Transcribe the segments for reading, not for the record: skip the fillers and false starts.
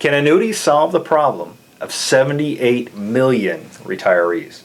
Can annuities solve the problem of 78 million retirees?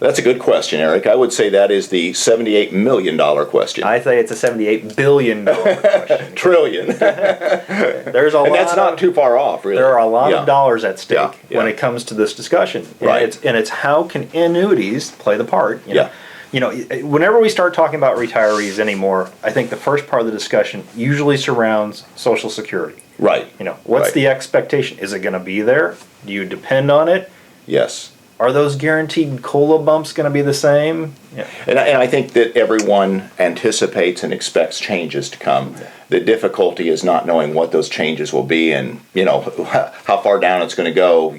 That's a good question, Eric. I would say that is the $78 million question. I say it's a $78 billion question. Trillion. There's a lot. And that's not too far off, really. There are a lot of dollars at stake when Yeah. it comes to this discussion. Right. And it's how can annuities play the part? Yeah. Whenever we start talking about retirees anymore, I think the first part of the discussion usually surrounds Social Security. Right. What's Right. the expectation? Is it going to be there? Do you depend on it? Yes. Are those guaranteed COLA bumps going to be the same? Yeah. And I think that everyone anticipates and expects changes to come. The difficulty is not knowing what those changes will be and, how far down it's going to go,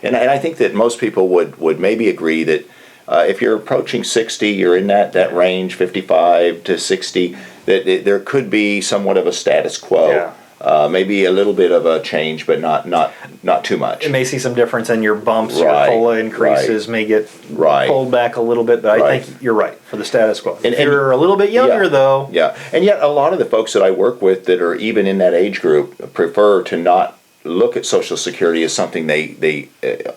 and I think that most people would maybe agree that if you're approaching 60, you're in that range, 55 to 60, that there could be somewhat of a status quo. Yeah. Maybe a little bit of a change, but not too much. It may see some difference in your bumps, Right, your COLA increases may get Right. pulled back a little bit, but I Right. think you're right for the status quo. And If you're a little bit younger, though, Yeah, and yet a lot of the folks that I work with that are even in that age group prefer to not look at Social Security as something they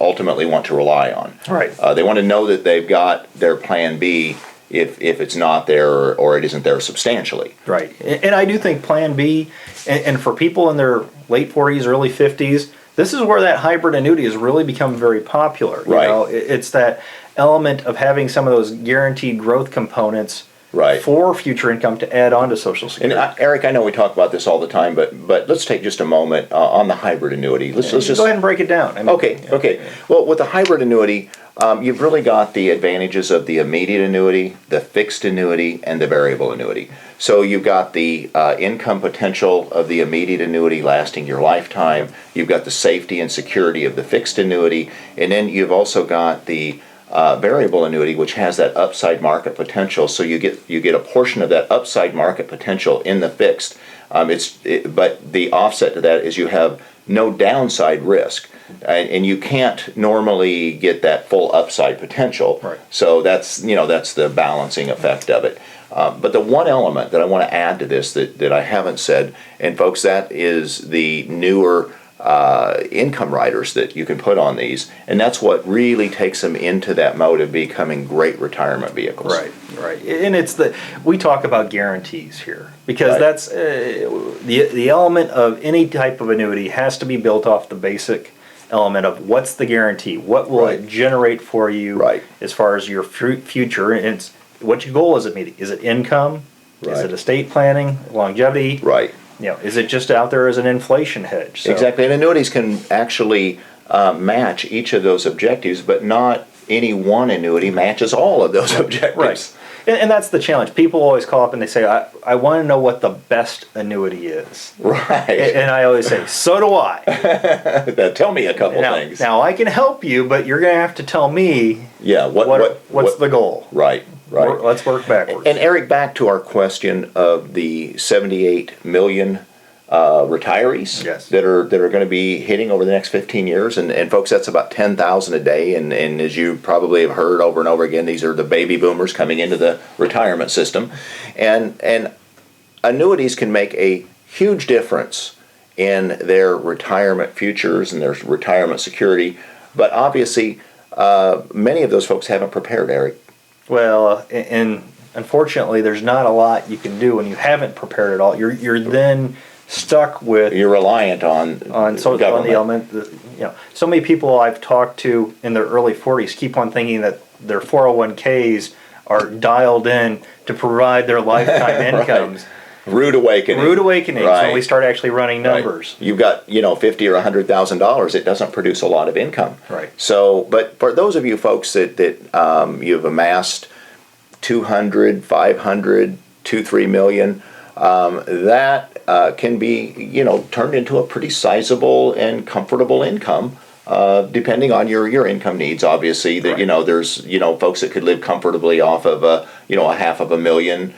ultimately want to rely on. Right. They want to know that they've got their plan B if it's not there or it isn't there substantially. Right. And I do think Plan B, and for people in their late 40s, early 50s, this is where that hybrid annuity has really become very popular. Right. It's that element of having some of those guaranteed growth components Right. for future income to add on to Social Security. And Eric, I know we talk about this all the time, but let's take just a moment on the hybrid annuity. Let's just go ahead and break it down. Okay. Well, with the hybrid annuity, you've really got the advantages of the immediate annuity, the fixed annuity, and the variable annuity. So you've got the income potential of the immediate annuity lasting your lifetime. You've got the safety and security of the fixed annuity, and then you've also got the variable annuity, which has that upside market potential. So you get a portion of that upside market potential in the fixed. But the offset to that is you have no downside risk, and you can't normally get that full upside potential. Right. So that's the balancing effect of it. But the one element that I want to add to this that I haven't said, and folks, that is the newer income riders that you can put on these, and that's what really takes them into that mode of becoming great retirement vehicles. Right. And we talk about guarantees here because Right. that's the element of any type of annuity has to be built off the basic element of what's the guarantee, what will Right. it generate for you Right. as far as your future, and it's what your goal is it meeting? Is it income? Is Right. it estate planning, longevity? Right. Is it just out there as an inflation hedge? So, Exactly, and annuities can actually match each of those objectives, but not any one annuity matches all of those objectives. Right. And that's the challenge. People always call up and they say, I want to know what the best annuity is. Right. And I always say, so do I. Tell me a couple things. Now, I can help you, but you're going to have to tell me Yeah. what's the goal. Right. Right. Let's work backwards. And Eric, back to our question of the 78 million retirees Yes. that are going to be hitting over the next 15 years, and folks, that's about 10,000 a day. And as you probably have heard over and over again, these are the baby boomers coming into the retirement system, and annuities can make a huge difference in their retirement futures and their retirement security. But obviously, many of those folks haven't prepared, Eric. Well, and unfortunately, there's not a lot you can do when you haven't prepared at all. You're then stuck with You're reliant on the element. So many people I've talked to in their early 40s keep on thinking that their 401ks are dialed in to provide their lifetime incomes. Rude awakening. Right. When we start actually running numbers. Right. You've got $50,000 or $100,000. It doesn't produce a lot of income. Right. So, but for those of you folks that you've amassed 200, 500, 2-3 million, that can be turned into a pretty sizable and comfortable income. Depending on your income needs, obviously, that Right. there's folks that could live comfortably off of a $500,000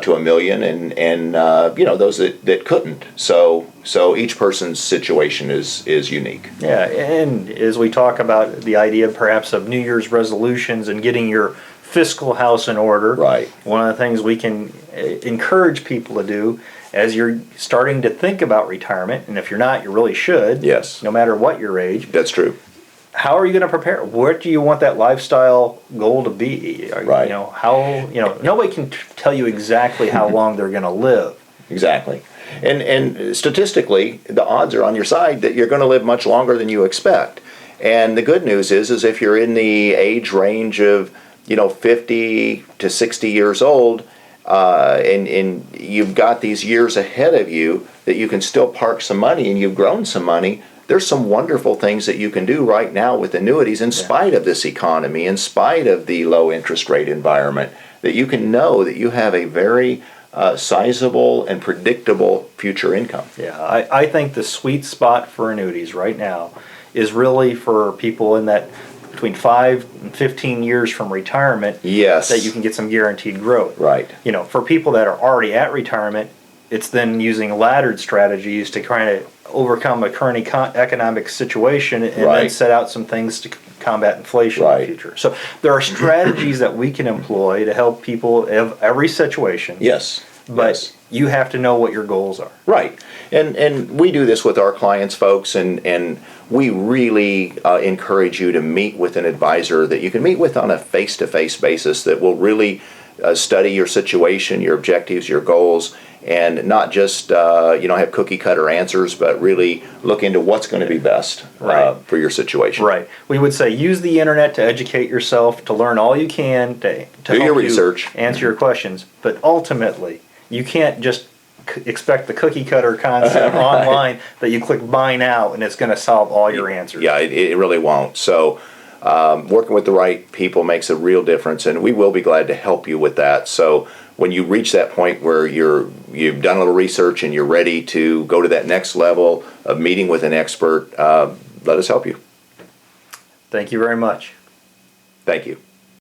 to $1 million, and those that couldn't. So each person's situation is unique. Yeah, and as we talk about the idea perhaps of New Year's resolutions and getting your fiscal house in order, Right. one of the things we can encourage people to do as you're starting to think about retirement, and if you're not, you really should. Yes. No matter what your age. That's true. How are you going to prepare? What do you want that lifestyle goal to be? Right. Nobody can tell you exactly how long they're going to live. Exactly. And statistically, the odds are on your side that you're going to live much longer than you expect. And the good news is if you're in the age range of 50 to 60 years old, and you've got these years ahead of you that you can still park some money and you've grown some money, there's some wonderful things that you can do right now with annuities in spite of this economy, in spite of the low interest rate environment, that you can know that you have a very sizable and predictable future income. Yeah, I think the sweet spot for annuities right now is really for people in that between 5 and 15 years from retirement. Yes. That you can get some guaranteed growth. Right. For people that are already at retirement, it's then using laddered strategies to kind of overcome a current economic situation and then set out some things to combat inflation in the future. So there are strategies that we can employ to help people in every situation. Yes. But you have to know what your goals are. Right. And we do this with our clients, folks, and we really encourage you to meet with an advisor that you can meet with on a face-to-face basis that will really study your situation, your objectives, your goals, and not just have cookie cutter answers, but really look into what's going to be best for your situation. Right. We would say use the internet to educate yourself, to learn all you can, to do your research, answer your questions. But ultimately, you can't just expect the cookie cutter concept online that you click buy now and it's going to solve all your answers. Yeah, it really won't. So working with the right people makes a real difference, and we will be glad to help you with that. So when you reach that point where you've done a little research and you're ready to go to that next level of meeting with an expert, let us help you. Thank you very much. Thank you.